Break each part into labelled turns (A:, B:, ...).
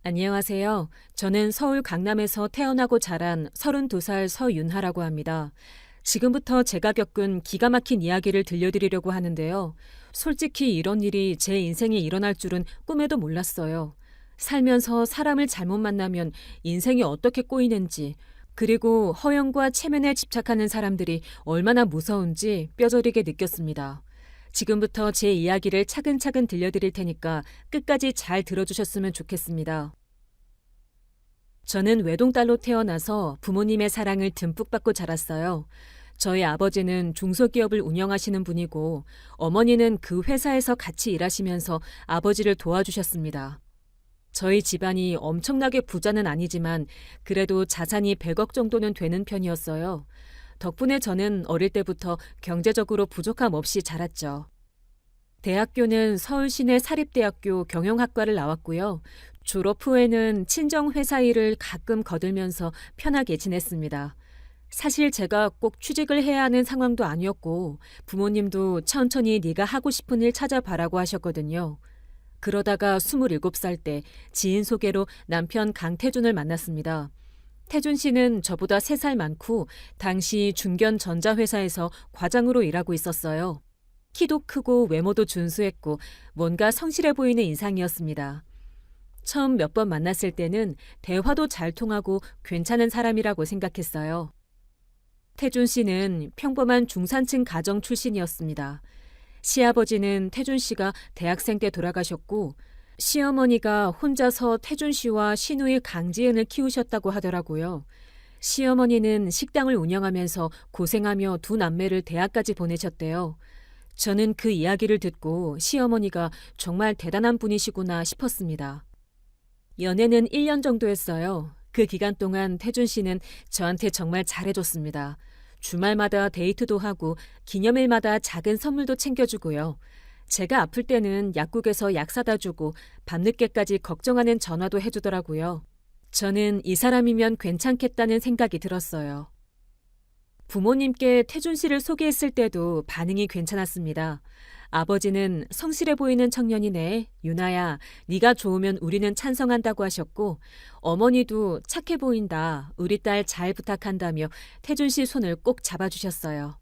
A: 안녕하세요. 저는 서울 강남에서 태어나고 자란 32살 서윤하라고 합니다. 지금부터 제가 겪은 기가 막힌 이야기를 들려드리려고 하는데요. 솔직히 이런 일이 제 인생에 일어날 줄은 꿈에도 몰랐어요. 살면서 사람을 잘못 만나면 인생이 어떻게 꼬이는지, 그리고 허영과 체면에 집착하는 사람들이 얼마나 무서운지 뼈저리게 느꼈습니다. 지금부터 제 이야기를 차근차근 들려드릴 테니까 끝까지 잘 들어주셨으면 좋겠습니다. 저는 외동딸로 태어나서 부모님의 사랑을 듬뿍 받고 자랐어요. 저희 아버지는 중소기업을 운영하시는 분이고 어머니는 그 회사에서 같이 일하시면서 아버지를 도와주셨습니다. 저희 집안이 엄청나게 부자는 아니지만 그래도 자산이 100억 정도는 되는 편이었어요. 덕분에 저는 어릴 때부터 경제적으로 부족함 없이 자랐죠. 대학교는 서울시내 사립대학교 경영학과를 나왔고요. 졸업 후에는 친정 회사 일을 가끔 거들면서 편하게 지냈습니다. 사실 제가 꼭 취직을 해야 하는 상황도 아니었고 부모님도 천천히 네가 하고 싶은 일 찾아봐라고 하셨거든요. 그러다가 27살 때 지인 소개로 남편 강태준을 만났습니다. 태준 씨는 저보다 3살 많고 당시 중견 전자회사에서 과장으로 일하고 있었어요. 키도 크고 외모도 준수했고 뭔가 성실해 보이는 인상이었습니다. 처음 몇 번 만났을 때는 대화도 잘 통하고 괜찮은 사람이라고 생각했어요. 태준 씨는 평범한 중산층 가정 출신이었습니다. 시아버지는 태준 씨가 대학생 때 돌아가셨고 시어머니가 혼자서 태준 씨와 시누이 강지은을 키우셨다고 하더라고요. 시어머니는 식당을 운영하면서 고생하며 두 남매를 대학까지 보내셨대요. 저는 그 이야기를 듣고 시어머니가 정말 대단한 분이시구나 싶었습니다. 연애는 1년 정도 했어요. 그 기간 동안 태준 씨는 저한테 정말 잘해줬습니다. 주말마다 데이트도 하고 기념일마다 작은 선물도 챙겨주고요. 제가 아플 때는 약국에서 약 사다 주고 밤늦게까지 걱정하는 전화도 해주더라고요. 저는 이 사람이면 괜찮겠다는 생각이 들었어요. 부모님께 태준 씨를 소개했을 때도 반응이 괜찮았습니다. 아버지는 성실해 보이는 청년이네. 유나야, 네가 좋으면 우리는 찬성한다고 하셨고 어머니도 착해 보인다. 우리 딸 잘 부탁한다며 태준 씨 손을 꼭 잡아주셨어요.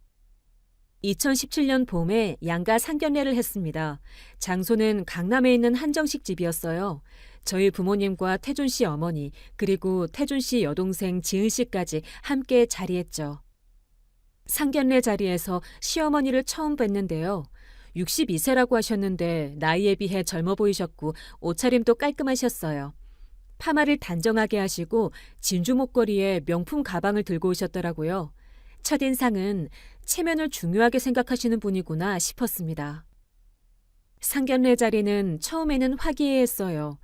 A: 2017년 봄에 양가 상견례를 했습니다. 장소는 강남에 있는 한정식 집이었어요. 저희 부모님과 태준 씨 어머니 그리고 태준 씨 여동생 지은 씨까지 함께 자리했죠. 상견례 자리에서 시어머니를 처음 뵀는데요. 62세라고 하셨는데 나이에 비해 젊어 보이셨고 옷차림도 깔끔하셨어요. 파마를 단정하게 하시고 진주 목걸이에 명품 가방을 들고 오셨더라고요. 첫인상은 체면을 중요하게 생각하시는 분이구나 싶었습니다. 상견례 자리는 처음에는 화기애애했어요.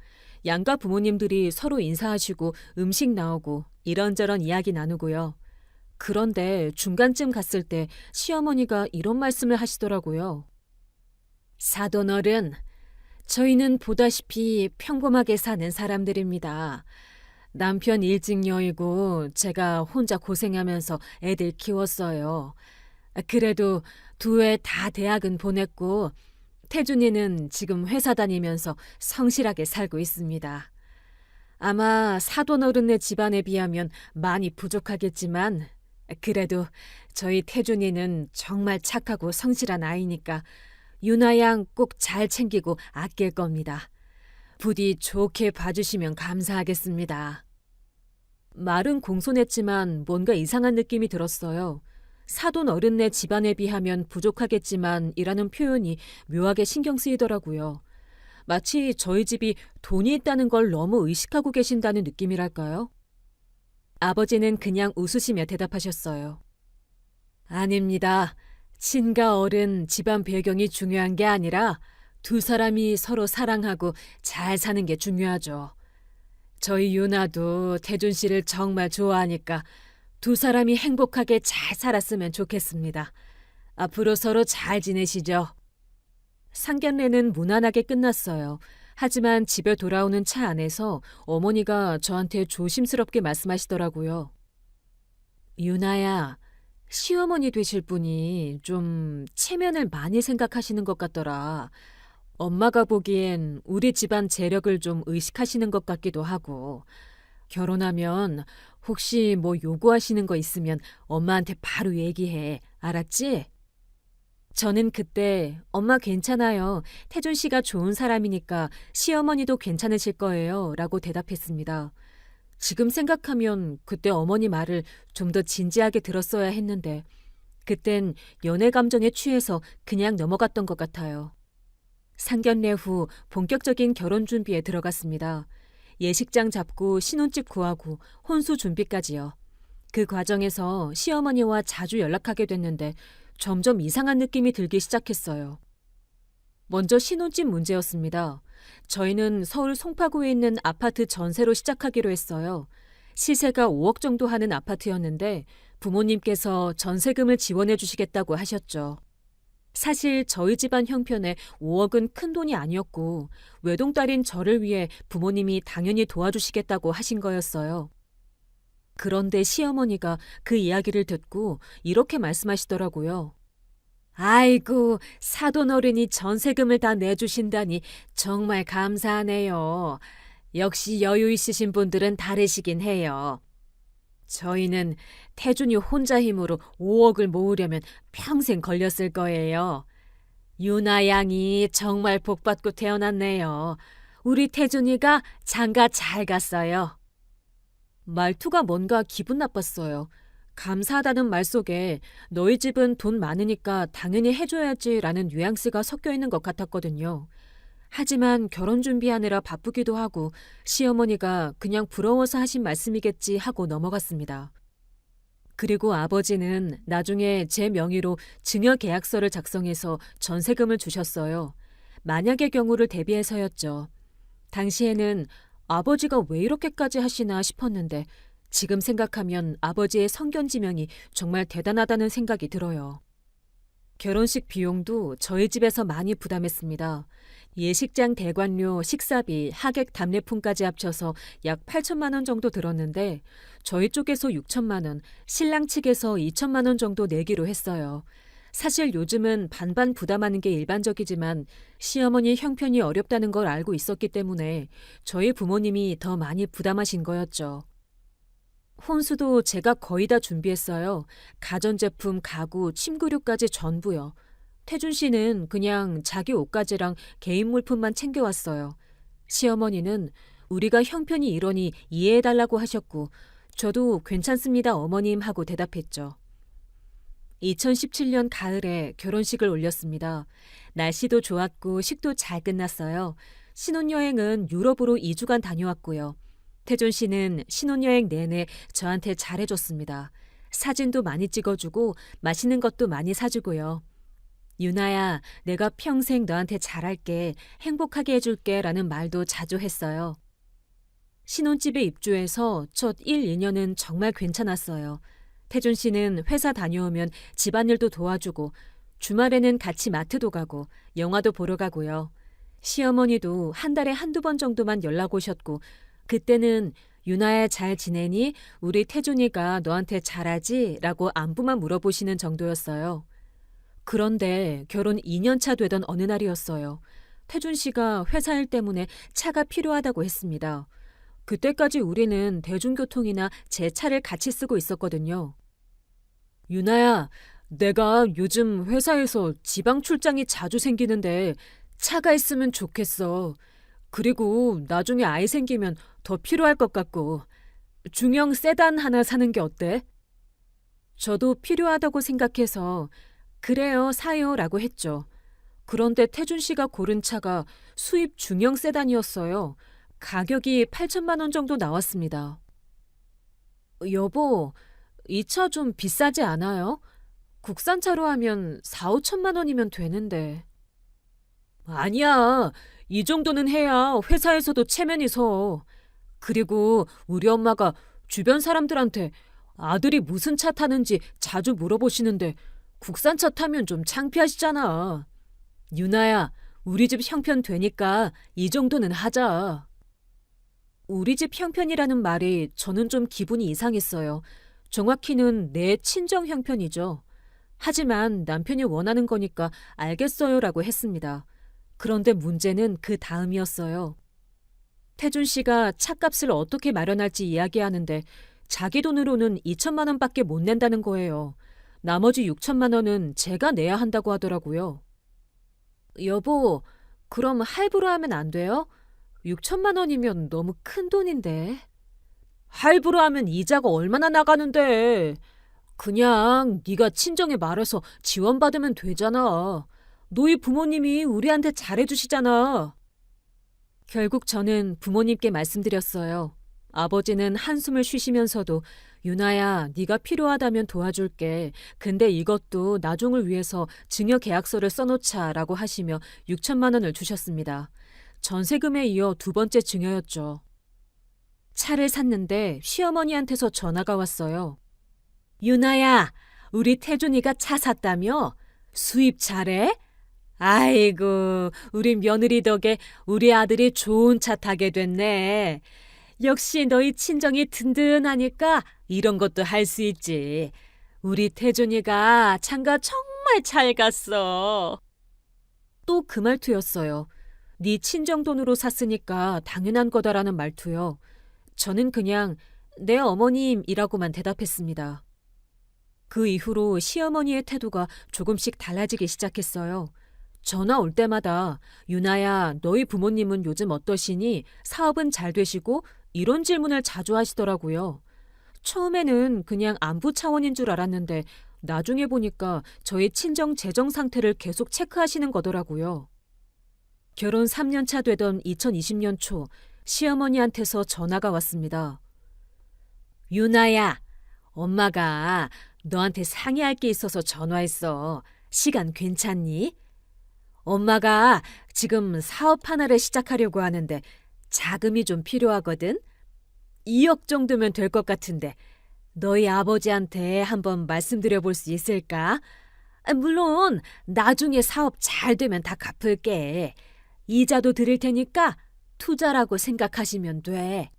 A: 양가 부모님들이 서로 인사하시고 음식 나오고 이런저런 이야기 나누고요. 그런데 중간쯤 갔을 때 시어머니가 이런 말씀을 하시더라고요. 사돈어른, 저희는 보다시피 평범하게 사는 사람들입니다. 남편 일찍 여의고 제가 혼자 고생하면서 애들 키웠어요. 그래도 두 애 다 대학은 보냈고 태준이는 지금 회사 다니면서 성실하게 살고 있습니다. 아마 사돈어른네 집안에 비하면 많이 부족하겠지만 그래도 저희 태준이는 정말 착하고 성실한 아이니까 유나 양 꼭 잘 챙기고 아낄 겁니다. 부디 좋게 봐주시면 감사하겠습니다. 말은 공손했지만 뭔가 이상한 느낌이 들었어요. 사돈 어른네 집안에 비하면 부족하겠지만 이라는 표현이 묘하게 신경 쓰이더라고요. 마치 저희 집이 돈이 있다는 걸 너무 의식하고 계신다는 느낌이랄까요? 아버지는 그냥 웃으시며 대답하셨어요. 아닙니다. 친가 어른 집안 배경이 중요한 게 아니라 두 사람이 서로 사랑하고 잘 사는 게 중요하죠. 저희 유나도 태준 씨를 정말 좋아하니까 두 사람이 행복하게 잘 살았으면 좋겠습니다. 앞으로 서로 잘 지내시죠. 상견례는 무난하게 끝났어요. 하지만 집에 돌아오는 차 안에서 어머니가 저한테 조심스럽게 말씀하시더라고요. 유나야, 시어머니 되실 분이 좀 체면을 많이 생각하시는 것 같더라. 엄마가 보기엔 우리 집안 재력을 좀 의식하시는 것 같기도 하고, 결혼하면 혹시 뭐 요구하시는 거 있으면 엄마한테 바로 얘기해. 알았지? 저는 그때 엄마 괜찮아요. 태준 씨가 좋은 사람이니까 시어머니도 괜찮으실 거예요. 라고 대답했습니다. 지금 생각하면 그때 어머니 말을 좀 더 진지하게 들었어야 했는데, 그땐 연애 감정에 취해서 그냥 넘어갔던 것 같아요. 상견례 후 본격적인 결혼 준비에 들어갔습니다. 예식장 잡고 신혼집 구하고 혼수 준비까지요. 그 과정에서 시어머니와 자주 연락하게 됐는데 점점 이상한 느낌이 들기 시작했어요. 먼저 신혼집 문제였습니다. 저희는 서울 송파구에 있는 아파트 전세로 시작하기로 했어요. 시세가 5억 정도 하는 아파트였는데 부모님께서 전세금을 지원해 주시겠다고 하셨죠. 사실 저희 집안 형편에 5억은 큰 돈이 아니었고 외동딸인 저를 위해 부모님이 당연히 도와주시겠다고 하신 거였어요. 그런데 시어머니가 그 이야기를 듣고 이렇게 말씀하시더라고요. 아이고, 사돈어른이 전세금을 다 내주신다니 정말 감사하네요. 역시 여유 있으신 분들은 다르시긴 해요. 저희는 태준이 혼자 힘으로 5억을 모으려면 평생 걸렸을 거예요. 유나 양이 정말 복받고 태어났네요. 우리 태준이가 장가 잘 갔어요. 말투가 뭔가 기분 나빴어요. 감사하다는 말 속에 너희 집은 돈 많으니까 당연히 해줘야지라는 뉘앙스가 섞여 있는 것 같았거든요. 하지만 결혼 준비하느라 바쁘기도 하고 시어머니가 그냥 부러워서 하신 말씀이겠지 하고 넘어갔습니다. 그리고 아버지는 나중에 제 명의로 증여 계약서를 작성해서 전세금을 주셨어요. 만약의 경우를 대비해서였죠. 당시에는 아버지가 왜 이렇게까지 하시나 싶었는데 지금 생각하면 아버지의 성견지명이 정말 대단하다는 생각이 들어요. 결혼식 비용도 저희 집에서 많이 부담했습니다. 예식장 대관료, 식사비, 하객 답례품까지 합쳐서 약 8천만 원 정도 들었는데 저희 쪽에서 6천만 원, 신랑 측에서 2천만 원 정도 내기로 했어요. 사실 요즘은 반반 부담하는 게 일반적이지만 시어머니 형편이 어렵다는 걸 알고 있었기 때문에 저희 부모님이 더 많이 부담하신 거였죠. 혼수도 제가 거의 다 준비했어요. 가전제품, 가구, 침구류까지 전부요. 태준 씨는 그냥 자기 옷가지랑 개인 물품만 챙겨왔어요. 시어머니는 우리가 형편이 이러니 이해해달라고 하셨고 저도 괜찮습니다 어머님 하고 대답했죠. 2017년 가을에 결혼식을 올렸습니다. 날씨도 좋았고 식도 잘 끝났어요. 신혼여행은 유럽으로 2주간 다녀왔고요. 태준 씨는 신혼여행 내내 저한테 잘해줬습니다. 사진도 많이 찍어주고 맛있는 것도 많이 사주고요. 유나야, 내가 평생 너한테 잘할게, 행복하게 해줄게 라는 말도 자주 했어요. 신혼집에 입주해서 첫 1, 2년은 정말 괜찮았어요. 태준 씨는 회사 다녀오면 집안일도 도와주고 주말에는 같이 마트도 가고 영화도 보러 가고요. 시어머니도 한 달에 한두 번 정도만 연락 오셨고 그때는 유나야 잘 지내니? 우리 태준이가 너한테 잘하지? 라고 안부만 물어보시는 정도였어요. 그런데 결혼 2년 차 되던 어느 날이었어요. 태준 씨가 회사 일 때문에 차가 필요하다고 했습니다. 그때까지 우리는 대중교통이나 제 차를 같이 쓰고 있었거든요. 유나야, 내가 요즘 회사에서 지방 출장이 자주 생기는데 차가 있으면 좋겠어. 그리고 나중에 아이 생기면 더 필요할 것 같고 중형 세단 하나 사는 게 어때? 저도 필요하다고 생각해서 그래요, 사요 라고 했죠. 그런데 태준 씨가 고른 차가 수입 중형 세단이었어요. 가격이 8천만 원 정도 나왔습니다. 여보, 이 차 좀 비싸지 않아요? 국산차로 하면 4, 5천만 원이면 되는데. 아니야. 이 정도는 해야 회사에서도 체면이 서. 그리고 우리 엄마가 주변 사람들한테 아들이 무슨 차 타는지 자주 물어보시는데 국산차 타면 좀 창피하시잖아. 유나야, 우리 집 형편 되니까 이 정도는 하자. 우리 집 형편이라는 말이 저는 좀 기분이 이상했어요. 정확히는 내 친정 형편이죠. 하지만 남편이 원하는 거니까 알겠어요라고 했습니다. 그런데 문제는 그 다음이었어요. 태준 씨가 차값을 어떻게 마련할지 이야기하는데 자기 돈으로는 2천만 원밖에 못 낸다는 거예요. 나머지 6천만 원은 제가 내야 한다고 하더라고요. 여보, 그럼 할부로 하면 안 돼요? 6천만 원이면 너무 큰 돈인데. 할부로 하면 이자가 얼마나 나가는데. 그냥 네가 친정에 말해서 지원받으면 되잖아. 너희 부모님이 우리한테 잘해주시잖아. 결국 저는 부모님께 말씀드렸어요. 아버지는 한숨을 쉬시면서도 유나야, 네가 필요하다면 도와줄게. 근데 이것도 나중을 위해서 증여 계약서를 써놓자라고 하시며 6천만 원을 주셨습니다. 전세금에 이어 두 번째 증여였죠. 차를 샀는데 시어머니한테서 전화가 왔어요. 유나야, 우리 태준이가 차 샀다며? 수입 잘해? 아이고, 우리 며느리 덕에 우리 아들이 좋은 차 타게 됐네. 역시 너희 친정이 든든하니까 이런 것도 할 수 있지. 우리 태준이가 장가 정말 잘 갔어. 또 그 말투였어요. 네 친정 돈으로 샀으니까 당연한 거다라는 말투요. 저는 그냥 네 어머님이라고만 대답했습니다. 그 이후로 시어머니의 태도가 조금씩 달라지기 시작했어요. 전화 올 때마다 유나야, 너희 부모님은 요즘 어떠시니? 사업은 잘 되시고? 이런 질문을 자주 하시더라고요. 처음에는 그냥 안부 차원인 줄 알았는데 나중에 보니까 저희 친정 재정 상태를 계속 체크하시는 거더라고요. 결혼 3년 차 되던 2020년 초 시어머니한테서 전화가 왔습니다. 유나야, 엄마가 너한테 상의할 게 있어서 전화했어. 시간 괜찮니? 엄마가 지금 사업 하나를 시작하려고 하는데 자금이 좀 필요하거든. 2억 정도면 될 것 같은데 너희 아버지한테 한번 말씀드려 볼 수 있을까? 물론 나중에 사업 잘 되면 다 갚을게. 이자도 드릴 테니까 투자라고 생각하시면 돼.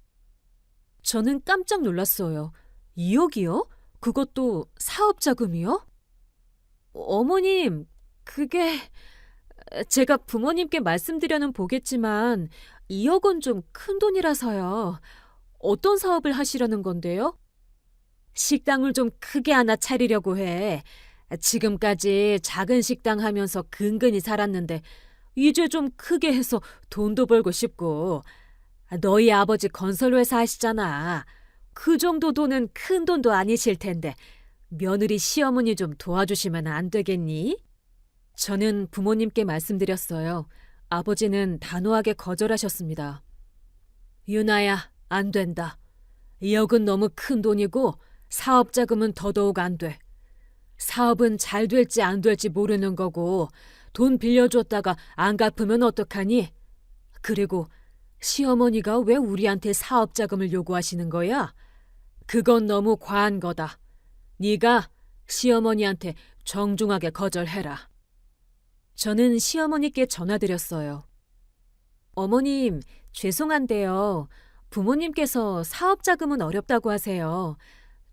A: 저는 깜짝 놀랐어요. 2억이요? 그것도 사업 자금이요? 어머님, 그게 제가 부모님께 말씀드려는 보겠지만 2억은 좀 큰 돈이라서요. 어떤 사업을 하시려는 건데요? 식당을 좀 크게 하나 차리려고 해. 지금까지 작은 식당 하면서 근근히 살았는데 이제 좀 크게 해서 돈도 벌고 싶고. 너희 아버지 건설회사 하시잖아. 그 정도 돈은 큰 돈도 아니실 텐데 며느리 시어머니 좀 도와주시면 안 되겠니? 저는 부모님께 말씀드렸어요. 아버지는 단호하게 거절하셨습니다. 유나야, 안 된다. 2억은 너무 큰 돈이고 사업 자금은 더더욱 안 돼. 사업은 잘 될지 안 될지 모르는 거고 돈 빌려줬다가 안 갚으면 어떡하니? 그리고 시어머니가 왜 우리한테 사업 자금을 요구하시는 거야? 그건 너무 과한 거다. 네가 시어머니한테 정중하게 거절해라. 저는 시어머니께 전화드렸어요. 어머님, 죄송한데요. 부모님께서 사업 자금은 어렵다고 하세요.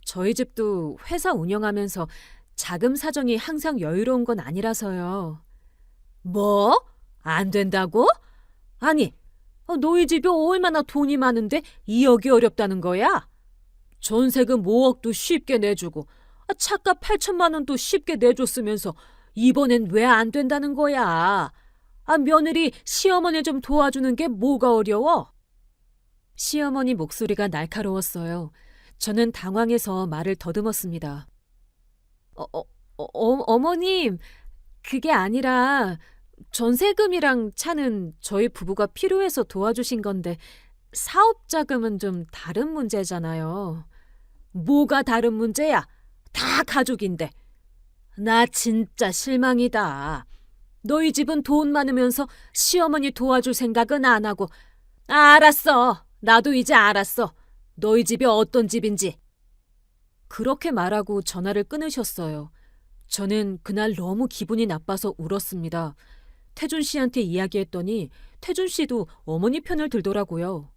A: 저희 집도 회사 운영하면서 자금 사정이 항상 여유로운 건 아니라서요. 뭐? 안 된다고? 아니, 너희 집이 얼마나 돈이 많은데 2억이 어렵다는 거야? 전세금 5억도 쉽게 내주고 차값 8천만 원도 쉽게 내줬으면서 이번엔 왜 안 된다는 거야? 며느리 시어머니 좀 도와주는 게 뭐가 어려워? 시어머니 목소리가 날카로웠어요. 저는 당황해서 말을 더듬었습니다. 어머님, 그게 아니라 전세금이랑 차는 저희 부부가 필요해서 도와주신 건데 사업 자금은 좀 다른 문제잖아요. 뭐가 다른 문제야? 다 가족인데. 나 진짜 실망이다. 너희 집은 돈 많으면서 시어머니 도와줄 생각은 안 하고. 알았어. 나도 이제 알았어. 너희 집이 어떤 집인지. 그렇게 말하고 전화를 끊으셨어요. 저는 그날 너무 기분이 나빠서 울었습니다. 태준 씨한테 이야기했더니 태준 씨도 어머니 편을 들더라고요.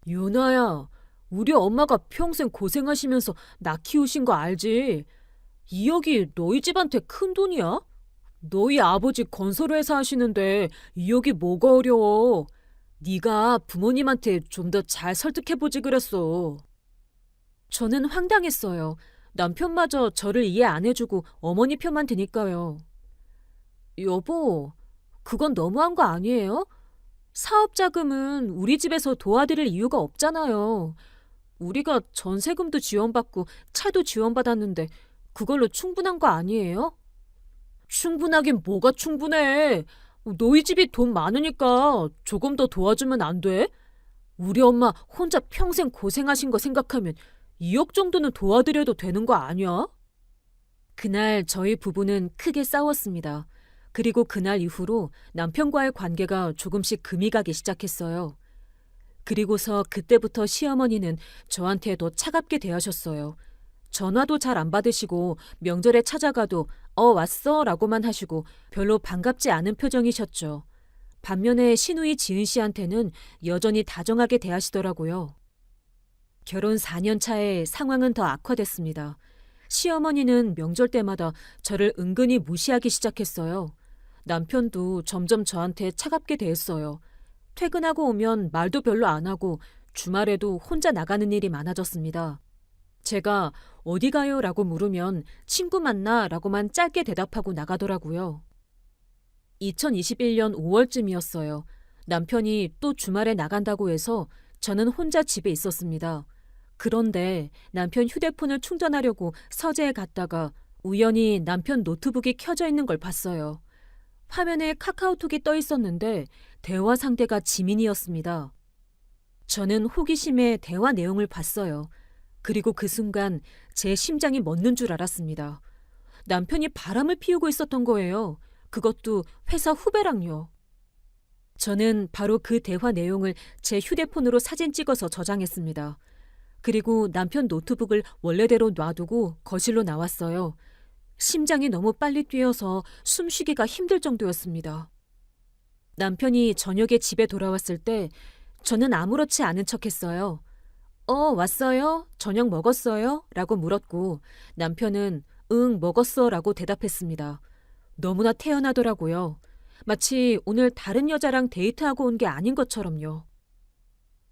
A: 유나야, 우리 엄마가 평생 고생하시면서 나 키우신 거 알지? 2억이 너희 집한테 큰 돈이야? 너희 아버지 건설회사 하시는데 여기 뭐가 어려워? 네가 부모님한테 좀 더 잘 설득해보지 그랬어. 저는 황당했어요. 남편마저 저를 이해 안 해주고 어머니 편만 드니까요. 여보, 그건 너무한 거 아니에요? 사업 자금은 우리 집에서 도와드릴 이유가 없잖아요. 우리가 전세금도 지원받고 차도 지원받았는데 그걸로 충분한 거 아니에요? 충분하긴 뭐가 충분해. 너희 집이 돈 많으니까 조금 더 도와주면 안 돼? 우리 엄마 혼자 평생 고생하신 거 생각하면 2억 정도는 도와드려도 되는 거 아니야? 그날 저희 부부는 크게 싸웠습니다. 그리고 그날 이후로 남편과의 관계가 조금씩 금이 가기 시작했어요. 그리고서 그때부터 시어머니는 저한테 더 차갑게 대하셨어요. 전화도 잘 안 받으시고 명절에 찾아가도 왔어 라고만 하시고 별로 반갑지 않은 표정이셨죠. 반면에 시누이 지은 씨한테는 여전히 다정하게 대하시더라고요. 결혼 4년 차에 상황은 더 악화됐습니다. 시어머니는 명절 때마다 저를 은근히 무시하기 시작했어요. 남편도 점점 저한테 차갑게 대했어요. 퇴근하고 오면 말도 별로 안 하고 주말에도 혼자 나가는 일이 많아졌습니다. 제가 어디 가요? 라고 물으면 친구 만나 라고만 짧게 대답하고 나가더라고요. 2021년 5월쯤이었어요. 남편이 또 주말에 나간다고 해서 저는 혼자 집에 있었습니다. 그런데 남편 휴대폰을 충전하려고 서재에 갔다가 우연히 남편 노트북이 켜져 있는 걸 봤어요. 화면에 카카오톡이 떠 있었는데 대화 상대가 지민이었습니다. 저는 호기심에 대화 내용을 봤어요. 그리고 그 순간 제 심장이 멎는 줄 알았습니다. 남편이 바람을 피우고 있었던 거예요. 그것도 회사 후배랑요. 저는 바로 그 대화 내용을 제 휴대폰으로 사진 찍어서 저장했습니다. 그리고 남편 노트북을 원래대로 놔두고 거실로 나왔어요. 심장이 너무 빨리 뛰어서 숨쉬기가 힘들 정도였습니다. 남편이 저녁에 집에 돌아왔을 때 저는 아무렇지 않은 척했어요. 왔어요? 저녁 먹었어요? 라고 물었고 남편은 응, 먹었어 라고 대답했습니다. 너무나 태연하더라고요. 마치 오늘 다른 여자랑 데이트하고 온 게 아닌 것처럼요.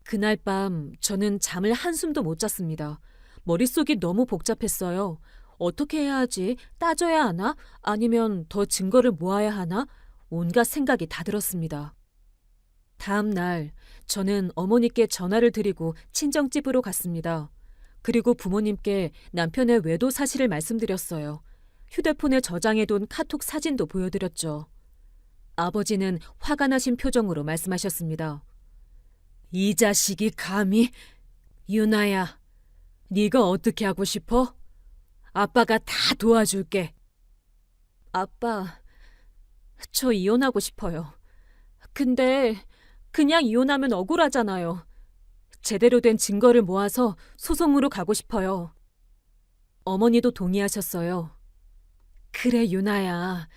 A: 그날 밤 저는 잠을 한숨도 못 잤습니다. 머릿속이 너무 복잡했어요. 어떻게 해야 하지? 따져야 하나? 아니면 더 증거를 모아야 하나? 온갖 생각이 다 들었습니다. 다음 날 저는 어머니께 전화를 드리고 친정집으로 갔습니다. 그리고 부모님께 남편의 외도 사실을 말씀드렸어요. 휴대폰에 저장해둔 카톡 사진도 보여드렸죠. 아버지는 화가 나신 표정으로 말씀하셨습니다. 이 자식이 감히? 유나야, 네가 어떻게 하고 싶어? 아빠가 다 도와줄게. 아빠, 저 이혼하고 싶어요. 근데 그냥 이혼하면 억울하잖아요. 제대로 된 증거를 모아서 소송으로 가고 싶어요. 어머니도 동의하셨어요. 그래, 유나야.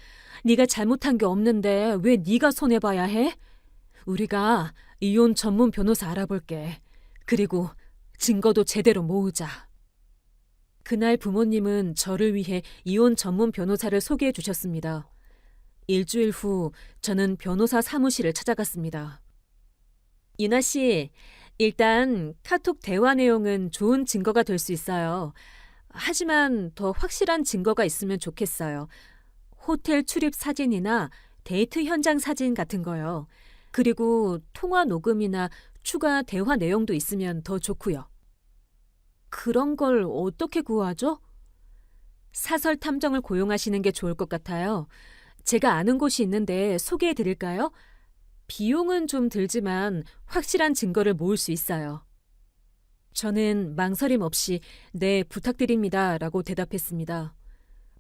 A: 네가 잘못한 게 없는데 왜 네가 손해봐야 해? 우리가 이혼 전문 변호사 알아볼게. 그리고 증거도 제대로 모으자. 그날 부모님은 저를 위해 이혼 전문 변호사를 소개해 주셨습니다. 일주일 후 저는 변호사 사무실을 찾아갔습니다. 유나 씨, 일단 카톡 대화 내용은 좋은 증거가 될 수 있어요. 하지만 더 확실한 증거가 있으면 좋겠어요. 호텔 출입 사진이나 데이트 현장 사진 같은 거요. 그리고 통화 녹음이나 추가 대화 내용도 있으면 더 좋고요. 그런 걸 어떻게 구하죠? 사설 탐정을 고용하시는 게 좋을 것 같아요. 제가 아는 곳이 있는데 소개해 드릴까요? 비용은 좀 들지만 확실한 증거를 모을 수 있어요. 저는 망설임 없이 네, 부탁드립니다 라고 대답했습니다.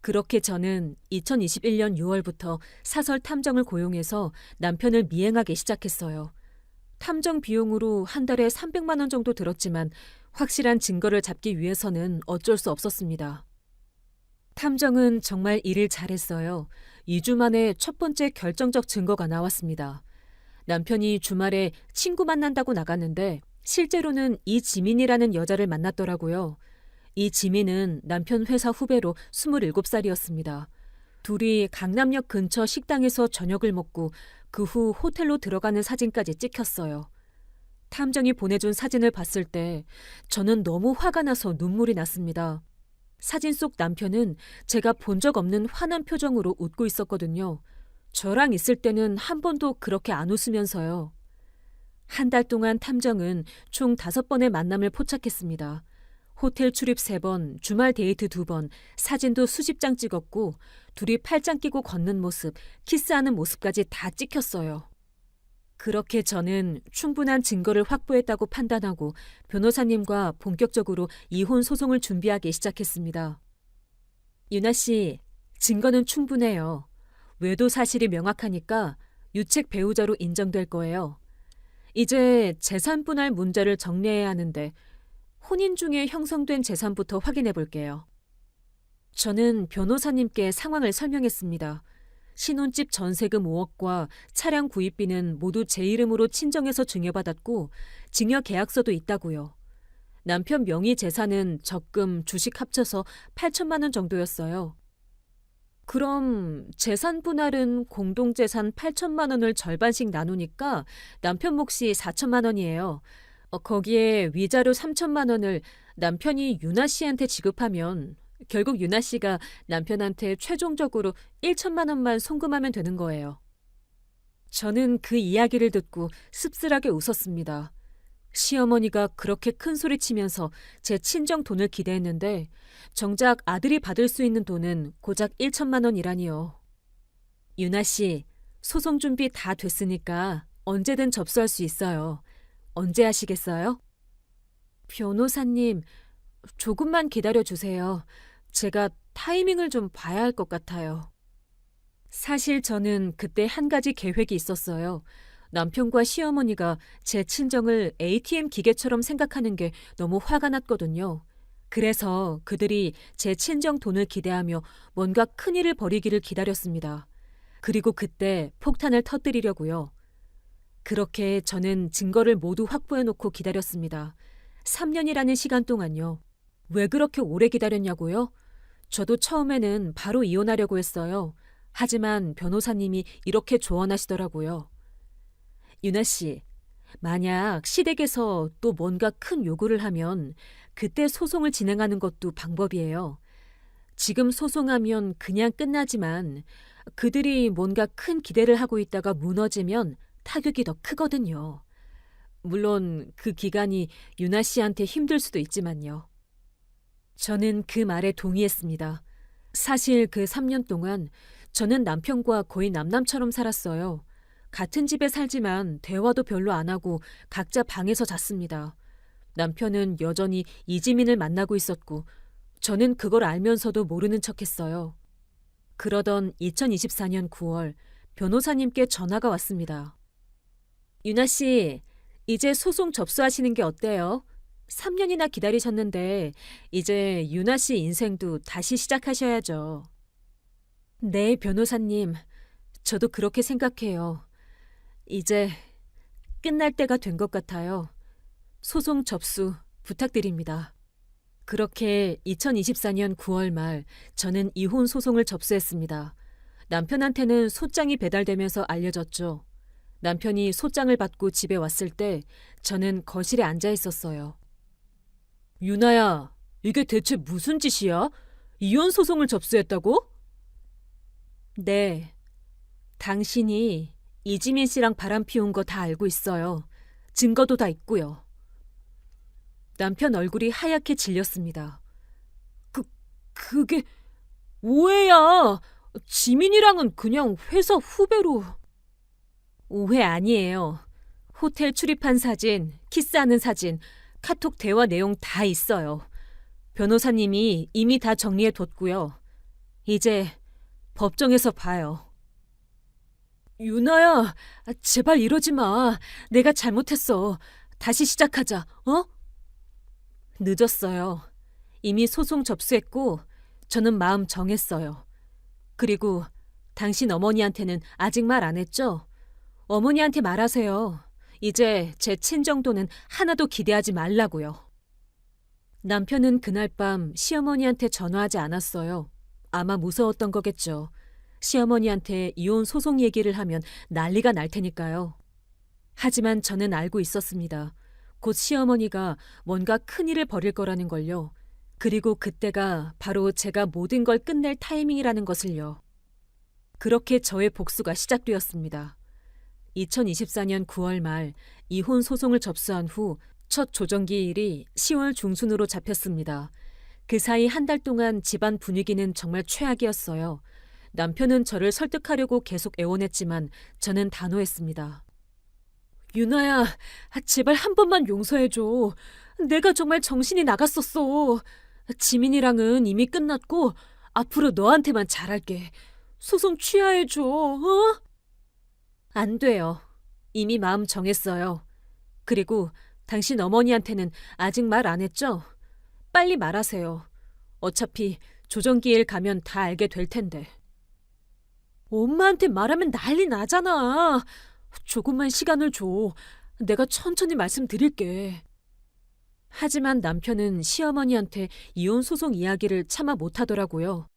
A: 그렇게 저는 2021년 6월부터 사설 탐정을 고용해서 남편을 미행하기 시작했어요. 탐정 비용으로 한 달에 300만 원 정도 들었지만 확실한 증거를 잡기 위해서는 어쩔 수 없었습니다. 탐정은 정말 일을 잘했어요. 2주 만에 첫 번째 결정적 증거가 나왔습니다. 남편이 주말에 친구 만난다고 나갔는데 실제로는 이지민이라는 여자를 만났더라고요. 이 지민은 남편 회사 후배로 27살이었습니다. 둘이 강남역 근처 식당에서 저녁을 먹고 그 후 호텔로 들어가는 사진까지 찍혔어요. 탐정이 보내준 사진을 봤을 때 저는 너무 화가 나서 눈물이 났습니다. 사진 속 남편은 제가 본 적 없는 환한 표정으로 웃고 있었거든요. 저랑 있을 때는 한 번도 그렇게 안 웃으면서요. 한 달 동안 탐정은 총 5번의 만남을 포착했습니다. 호텔 출입 3번, 주말 데이트 2번, 사진도 수십 장 찍었고 둘이 팔짱 끼고 걷는 모습, 키스하는 모습까지 다 찍혔어요. 그렇게 저는 충분한 증거를 확보했다고 판단하고 변호사님과 본격적으로 이혼 소송을 준비하기 시작했습니다. 유나 씨, 증거는 충분해요. 외도 사실이 명확하니까 유책 배우자로 인정될 거예요. 이제 재산 분할 문제를 정리해야 하는데 혼인 중에 형성된 재산부터 확인해 볼게요. 저는 변호사님께 상황을 설명했습니다. 신혼집 전세금 5억과 차량 구입비는 모두 제 이름으로 친정에서 증여받았고 증여 계약서도 있다고요. 남편 명의 재산은 적금, 주식 합쳐서 8천만 원 정도였어요. 그럼 재산 분할은 공동재산 8천만 원을 절반씩 나누니까 남편 몫이 4천만 원이에요. 거기에 위자료 3천만 원을 남편이 유나 씨한테 지급하면 결국 유나 씨가 남편한테 최종적으로 1천만 원만 송금하면 되는 거예요. 저는 그 이야기를 듣고 씁쓸하게 웃었습니다. 시어머니가 그렇게 큰 소리 치면서 제 친정 돈을 기대했는데 정작 아들이 받을 수 있는 돈은 고작 1천만 원이라니요. 유나 씨, 소송 준비 다 됐으니까 언제든 접수할 수 있어요. 언제 하시겠어요? 변호사님, 조금만 기다려주세요. 제가 타이밍을 좀 봐야 할 것 같아요. 사실 저는 그때 한 가지 계획이 있었어요. 남편과 시어머니가 제 친정을 ATM 기계처럼 생각하는 게 너무 화가 났거든요. 그래서 그들이 제 친정 돈을 기대하며 뭔가 큰일을 벌이기를 기다렸습니다. 그리고 그때 폭탄을 터뜨리려고요. 그렇게 저는 증거를 모두 확보해놓고 기다렸습니다. 3년이라는 시간 동안요. 왜 그렇게 오래 기다렸냐고요? 저도 처음에는 바로 이혼하려고 했어요. 하지만 변호사님이 이렇게 조언하시더라고요. 유나 씨, 만약 시댁에서 또 뭔가 큰 요구를 하면 그때 소송을 진행하는 것도 방법이에요. 지금 소송하면 그냥 끝나지만 그들이 뭔가 큰 기대를 하고 있다가 무너지면 타격이 더 크거든요. 물론 그 기간이 유나 씨한테 힘들 수도 있지만요. 저는 그 말에 동의했습니다. 사실 그 3년 동안 저는 남편과 거의 남남처럼 살았어요. 같은 집에 살지만 대화도 별로 안 하고 각자 방에서 잤습니다. 남편은 여전히 이지민을 만나고 있었고 저는 그걸 알면서도 모르는 척했어요. 그러던 2024년 9월 변호사님께 전화가 왔습니다. 유나 씨, 이제 소송 접수하시는 게 어때요? 3년이나 기다리셨는데 이제 유나 씨 인생도 다시 시작하셔야죠. 네, 변호사님. 저도 그렇게 생각해요. 이제 끝날 때가 된 것 같아요. 소송 접수 부탁드립니다. 그렇게 2024년 9월 말 저는 이혼 소송을 접수했습니다. 남편한테는 소장이 배달되면서 알려졌죠. 남편이 소장을 받고 집에 왔을 때 저는 거실에 앉아 있었어요. 유나야, 이게 대체 무슨 짓이야? 이혼 소송을 접수했다고? 네. 당신이 이지민 씨랑 바람 피운 거 다 알고 있어요. 증거도 다 있고요. 남편 얼굴이 하얗게 질렸습니다. 그게 오해야. 지민이랑은 그냥 회사 후배로. 오해 아니에요. 호텔 출입한 사진, 키스하는 사진, 카톡 대화 내용 다 있어요. 변호사님이 이미 다 정리해뒀고요. 이제 법정에서 봐요. 유나야, 제발 이러지 마. 내가 잘못했어. 다시 시작하자, 어? 늦었어요. 이미 소송 접수했고 저는 마음 정했어요. 그리고 당신 어머니한테는 아직 말 안 했죠? 어머니한테 말하세요. 이제 제 친정돈은 하나도 기대하지 말라고요. 남편은 그날 밤 시어머니한테 전화하지 않았어요. 아마 무서웠던 거겠죠. 시어머니한테 이혼 소송 얘기를 하면 난리가 날 테니까요. 하지만 저는 알고 있었습니다. 곧 시어머니가 뭔가 큰일을 벌일 거라는 걸요. 그리고 그때가 바로 제가 모든 걸 끝낼 타이밍이라는 것을요. 그렇게 저의 복수가 시작되었습니다. 2024년 9월 말 이혼 소송을 접수한 후 첫 조정기일이 10월 중순으로 잡혔습니다. 그 사이 한 달 동안 집안 분위기는 정말 최악이었어요. 남편은 저를 설득하려고 계속 애원했지만 저는 단호했습니다. 유나야, 제발 한 번만 용서해줘. 내가 정말 정신이 나갔었어. 지민이랑은 이미 끝났고 앞으로 너한테만 잘할게. 소송 취하해줘, 어? 안 돼요. 이미 마음 정했어요. 그리고 당신 어머니한테는 아직 말 안 했죠? 빨리 말하세요. 어차피 조정기일 가면 다 알게 될 텐데. 엄마한테 말하면 난리 나잖아. 조금만 시간을 줘. 내가 천천히 말씀드릴게. 하지만 남편은 시어머니한테 이혼 소송 이야기를 차마 못하더라고요.